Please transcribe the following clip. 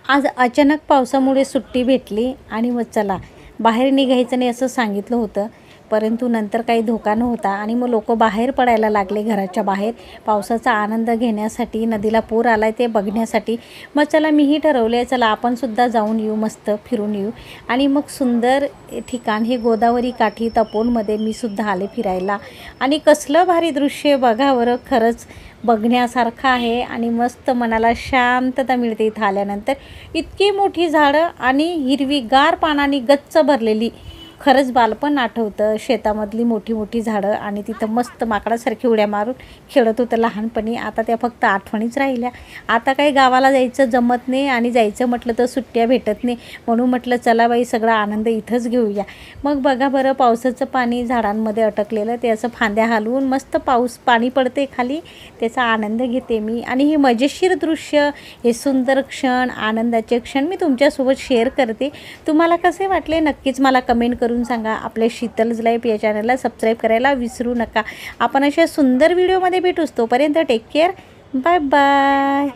आज अचानक पावसामुळे सुट्टी भेटली आणि मग चला बाहेर निघायचं नाही असं सांगितलं होतं, परंतु नंतर काही धोका नव्हता आणि मग लोक बाहेर पडायला लागले घराच्या बाहेर पावसाचा आनंद घेण्यासाठी. नदीला पूर आला आहे ते बघण्यासाठी. मग चला मीही ठरवले चला आपण सुद्धा जाऊन येऊ, मस्त फिरून येऊ. आणि मग सुंदर ठिकाण हे गोदावरी काठी तपोनमध्ये मी सुद्धा आले फिरायला. आणि कसलं भारी दृश्य बघा बरं, खरंच बघण्यासारखं आहे आणि मस्त मनाला शांतता मिळते इथं आल्यानंतर. इतकी मोठी झाडं आणि हिरवीगार पानांनी गच्च भरलेली. खरंच बालपण आठवतं, शेतामधली मोठी मोठी झाडं आणि तिथं मस्त माकडासारखी उड्या मारून खेळत होतं लहानपणी. आता त्या फक्त आठवणीच राहिल्या. आता काही गावाला जायचं जमत नाही आणि जायचं म्हटलं तर सुट्ट्या भेटत नाही, म्हणून म्हटलं चला बाई सगळा आनंद इथंच घेऊया. मग बघा बरं पावसाचं पाणी झाडांमध्ये अटकलेलं, ते असं फांद्या हलवून मस्त पाणी पडते खाली, त्याचा आनंद घेते मी. आणि हे मजेशीर दृश्य, हे सुंदर क्षण, आनंदाचे क्षण मी तुमच्यासोबत शेअर करते. तुम्हाला कसे वाटले नक्कीच मला कमेंट करून सांगा. आपल्या शीतल्स लाईफ या चॅनलला सबस्क्राईब करायला विसरू नका. आपण अशा सुंदर व्हिडिओमध्ये भेटूच, तोपर्यंत टेक केअर, बाय बाय.